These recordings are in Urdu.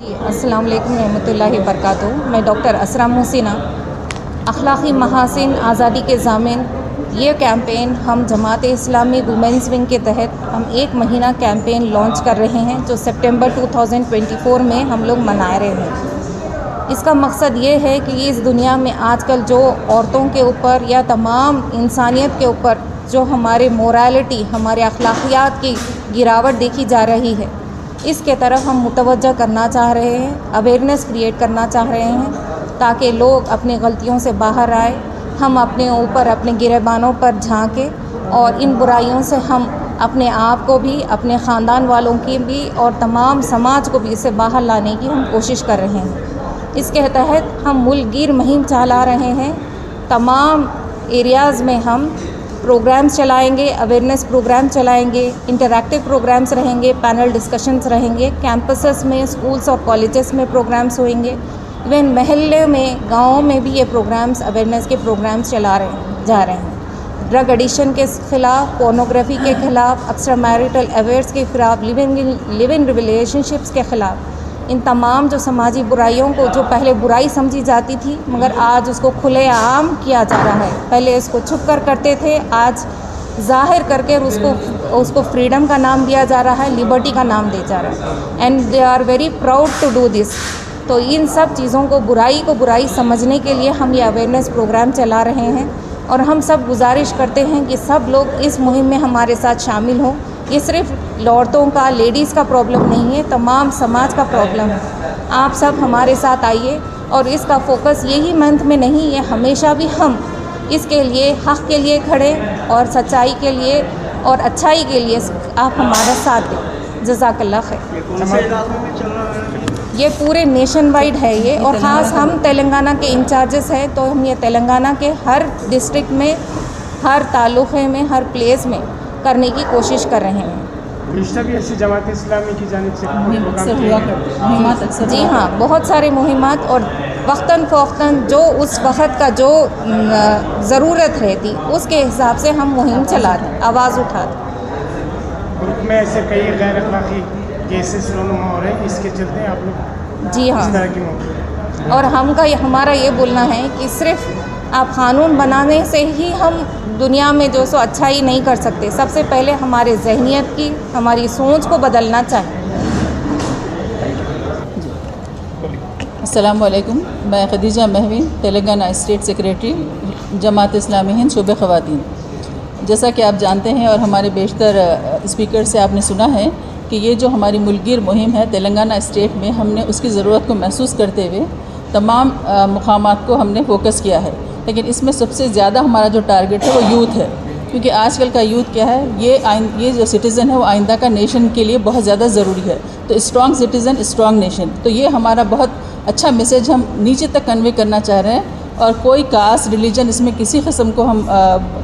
جی السلام علیکم ورحمۃ اللہ وبرکاتہ۔ میں ڈاکٹر اسرا محسنہ، اخلاقی محاسن آزادی کے ضامن۔ یہ کیمپین ہم جماعت اسلامی وومنز ونگ کے تحت ہم 1 مہینہ کیمپین لانچ کر رہے ہیں، جو سپٹمبر 2024 میں ہم لوگ منا رہے ہیں۔ اس کا مقصد یہ ہے کہ اس دنیا میں آج کل جو عورتوں کے اوپر یا تمام انسانیت کے اوپر جو ہمارے مورالٹی، ہمارے اخلاقیات کی گراوٹ دیکھی جا رہی ہے، اس کے طرف ہم متوجہ کرنا چاہ رہے ہیں، اویئرنیس کریٹ کرنا چاہ رہے ہیں، تاکہ لوگ اپنی غلطیوں سے باہر آئے، ہم اپنے اوپر اپنے گریبانوں پر جھانکیں اور ان برائیوں سے ہم اپنے آپ کو بھی، اپنے خاندان والوں کی بھی اور تمام سماج کو بھی اس سے باہر لانے کی ہم کوشش کر رہے ہیں۔ اس کے تحت ہم ملک گیر مہم چلا رہے ہیں۔ تمام ایریاز میں ہم پروگرامز چلائیں گے، اویئرنیس پروگرام چلائیں گے، انٹریکٹیو پروگرامز رہیں گے، پینل ڈسکشنز رہیں گے، کیمپسز میں، اسکولز اور کالجز میں پروگرامز ہوئیں گے، ایون محلے میں، گاؤں میں بھی یہ پروگرامز، اویئرنیس کے پروگرامز جا رہے ہیں۔ ڈرگ ایڈکشن کے خلاف، پورنوگرافی کے خلاف، ایکسٹرا میریٹل افیئرس کے خلاف، لیو ان ریلیشن شپس کے خلاف، ان تمام جو سماجی برائیوں کو جو پہلے برائی سمجھی جاتی تھی مگر آج اس کو کھلے عام کیا جا رہا ہے، پہلے اس کو چھپ کر کرتے تھے، آج ظاہر کر کے اس کو فریڈم کا نام دیا جا رہا ہے، لبرٹی کا نام دیا جا رہا ہے، and they are very proud to do this. تو ان سب چیزوں کو برائی سمجھنے کے لیے ہم یہ اویئرنیس پروگرام چلا رہے ہیں، اور ہم سب گزارش کرتے ہیں کہ سب لوگ اس مہم میں ہمارے ساتھ شامل ہوں۔ یہ صرف عورتوں کا، لیڈیز کا پرابلم نہیں ہے، تمام سماج کا پرابلم ہے۔ آپ سب ہمارے ساتھ آئیے، اور اس کا فوکس یہی منتھ میں نہیں، یہ ہمیشہ بھی ہم اس کے لیے، حق کے لیے کھڑے اور سچائی کے لیے اور اچھائی کے لیے آپ ہمارا ساتھ دیں۔ جزاک اللہ خیر۔ یہ پورے نیشن وائڈ ہے یہ، اور خاص ہم تلنگانہ کے انچارجز ہیں، تو ہم یہ تلنگانہ کے ہر ڈسٹرکٹ میں، ہر تعلقے میں، ہر پلیس میں کرنے کی کوشش کر رہے ہیں۔ رشتہ بھی ایسی جماعت اسلامی کی جانب سے ہوا کرتے ہیں؟ جی ہاں، بہت سارے مہمات، اور وقتاً فوقتاً جو اس وقت کا جو ضرورت رہتی اس کے حساب سے ہم مہم چلاتے، آواز اٹھاتے۔ ملک میں ایسے کئی غیر اخلاقی کیسز رونما ہو رہے ہیں، اس کے چلتے آپ لوگ جی ہاں، اس طرح کی موقع، اور ہمارا یہ بولنا ہے کہ صرف آپ قانون بنانے سے ہی ہم دنیا میں جو سو اچھائی نہیں کر سکتے، سب سے پہلے ہمارے ذہنیت کی، ہماری سوچ کو بدلنا چاہیے۔ السلام علیکم، میں خدیجہ مہوین، تلنگانہ اسٹیٹ سیکریٹری، جماعت اسلامی ہند شعبہ خواتین۔ جیسا کہ آپ جانتے ہیں اور ہمارے بیشتر اسپیکر سے آپ نے سنا ہے کہ یہ جو ہماری ملک گیر مہم ہے تلنگانہ اسٹیٹ میں، ہم نے اس کی ضرورت کو محسوس کرتے ہوئے تمام مقامات کو ہم نے فوکس کیا ہے، لیکن اس میں سب سے زیادہ ہمارا جو ٹارگٹ ہے وہ یوتھ ہے، کیونکہ آج کل کا یوتھ کیا ہے، یہ جو سٹیزن ہے وہ آئندہ کا نیشن کے لیے بہت زیادہ ضروری ہے۔ تو اسٹرانگ سٹیزن، اسٹرانگ نیشن، تو یہ ہمارا بہت اچھا میسیج ہم نیچے تک کنوے کرنا چاہ رہے ہیں، اور کوئی کاسٹ، ریلیجن، اس میں کسی قسم کو ہم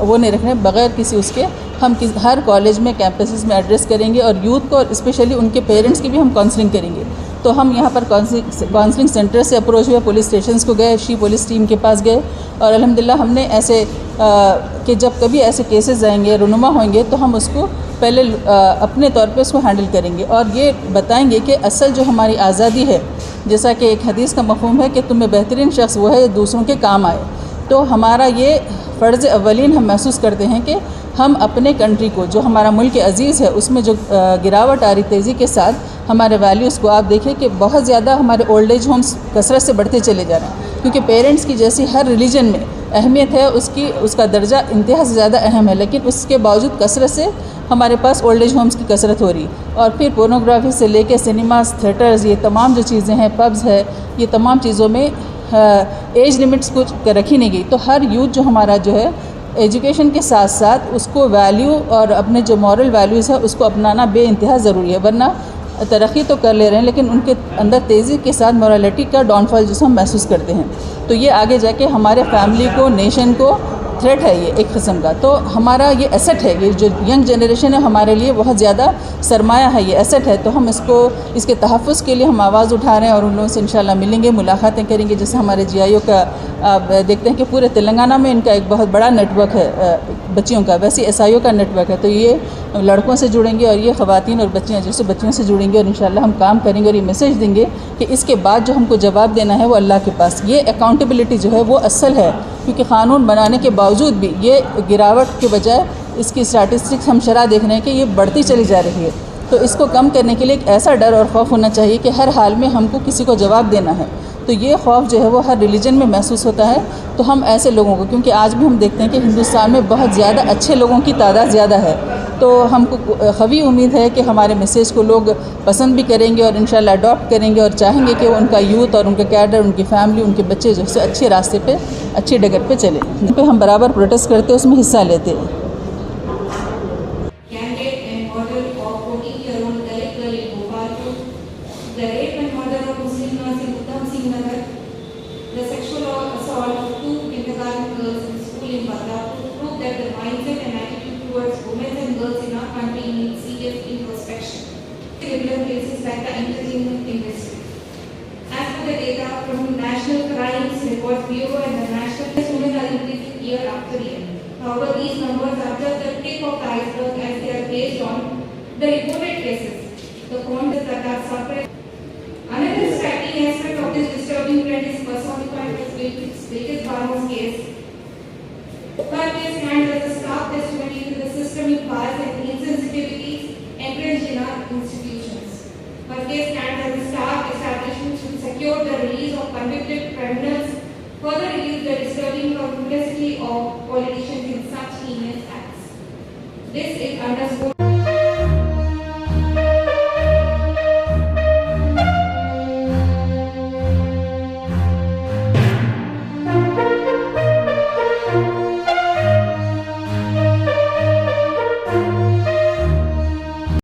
وہ نہیں رکھ رہے ہیں، بغیر کسی اس کے ہم ہر کالج میں، کیمپسز میں ایڈریس کریں گے، اور یوتھ کو، اور اسپیشلی ان کے پیرنٹس کی بھی ہم کاؤنسلنگ کریں گے۔ تو ہم یہاں پر کاؤنسلنگ سینٹر سے اپروچ ہوئے، پولیس اسٹیشنز کو گئے، شی پولیس ٹیم کے پاس گئے، اور الحمدللہ ہم نے ایسے کہ جب کبھی ایسے کیسز آئیں گے، رونما ہوئیں گے، تو ہم اس کو پہلے اپنے طور پہ اس کو ہینڈل کریں گے، اور یہ بتائیں گے کہ اصل جو ہماری آزادی ہے، جیسا کہ ایک حدیث کا مفہوم ہے کہ تم میں بہترین شخص وہ ہے جو دوسروں کے کام آئے۔ تو ہمارا یہ فرض اولین ہم محسوس کرتے ہیں کہ ہم اپنے کنٹری کو، جو ہمارا ملک عزیز ہے، اس میں جو گراوٹ آ رہی تیزی کے ساتھ ہمارے ویلیوز کو، آپ دیکھیں کہ بہت زیادہ ہمارے اولڈ ایج ہومز کثرت سے بڑھتے چلے جا رہے ہیں، کیونکہ پیرنٹس کی جیسی ہر ریلیجن میں اہمیت ہے، اس کا درجہ انتہا سے زیادہ اہم ہے، لیکن اس کے باوجود کثرت سے ہمارے پاس اولڈ ایج ہومز کی کثرت ہو رہی ہے، اور پھر پورنوگرافی سے لے کے سنیماز، تھیٹرز، یہ تمام جو چیزیں ہیں، پبز ہے، یہ تمام چیزوں میں ایج لمٹس کچھ رکھی نہیں گئی۔ تو ہر یوتھ جو ہمارا جو ہے ایجوکیشن کے ساتھ ساتھ اس کو ویلیو اور اپنے جو مورل ویلیوز ہے اس کو اپنانا بے انتہا ضروری ہے، ورنہ ترقی تو کر لے رہے ہیں لیکن ان کے اندر تیزی کے ساتھ مورالٹی کا ڈاؤن فال جسے ہم محسوس کرتے ہیں، تو یہ آگے جا کے ہمارے فیملی کو، نیشن کو تھریٹ ہے یہ ایک قسم کا. تو ہمارا یہ ایسٹ ہے, یہ جو ینگ جنریشن ہے ہمارے لیے بہت زیادہ سرمایہ ہے, یہ ایسٹ ہے. تو ہم اس کے تحفظ کے لیے ہم آواز اٹھا رہے ہیں اور ان لوگوں سے انشاءاللہ ملیں گے, ملاقاتیں کریں گے. جیسے ہمارے جی آئی او کا آپ دیکھتے ہیں کہ پورے تلنگانہ میں ان کا ایک بہت بڑا نیٹ ورک ہے بچیوں کا, ویسے ایس آئی او کا نیٹ ورک ہے. تو یہ لڑکوں سے جڑیں گے اور یہ خواتین اور بچیاں جیسے بچیوں سے جڑیں گے اور انشاءاللہ ہم کام کریں گے اور یہ میسیج دیں گے کہ اس کے بعد جو ہم کو جواب دینا ہے وہ اللہ کے پاس. یہ اکاؤنٹیبلٹی جو ہے وہ اصل ہے, کیونکہ قانون بنانے کے باوجود بھی یہ گراوٹ کے بجائے اس کی اسٹیٹسٹکس ہم شرح دیکھ رہے ہیں کہ یہ بڑھتی چلی جا رہی ہے. تو اس کو کم کرنے کے لیے ایک ایسا ڈر اور خوف ہونا چاہیے کہ ہر حال میں ہم کو کسی کو جواب دینا ہے. تو یہ خوف جو ہے وہ ہر ریلیجن میں محسوس ہوتا ہے. تو ہم ایسے لوگوں کو, کیونکہ آج بھی ہم دیکھتے ہیں کہ ہندوستان میں بہت زیادہ اچھے لوگوں کی تعداد زیادہ ہے, تو ہم کو قوی امید ہے کہ ہمارے میسیج کو لوگ پسند بھی کریں گے اور انشاءاللہ اڈاپٹ کریں گے اور چاہیں گے کہ ان کا یوتھ اور ان کا کیڈر, ان کی فیملی, ان کے بچے جو ہے اچھے راستے پہ, اچھی ڈگر پہ چلیں. ان پہ ہم برابر پروٹیسٹ کرتے ہیں, اس میں حصہ لیتے ہیں. The rape and murder of Muslim girls in Uttam Singh Nagar, the sexual assault of 2 kindergarten girls in school in Badlapur prove that the mindset and attitude towards women and girls in our country needs serious introspection. Regular cases like the entertainment industry. As per the data from the National Crimes Reports Bureau and the National Women are increasing year after year. However, these numbers are just the tip of the iceberg as they are based on the reported cases, the conduct that are suffered. Another striking aspect of this disturbing trend is personified by Bilkis Banu's case. Her case stands as a stark testimony to the systemic bias and insensitivities entrenched in our institutions. Her case stands as a stark establishment to secure the release of convicted criminals, further reveals the disturbing complexity of politicians in such heinous acts. This is underscored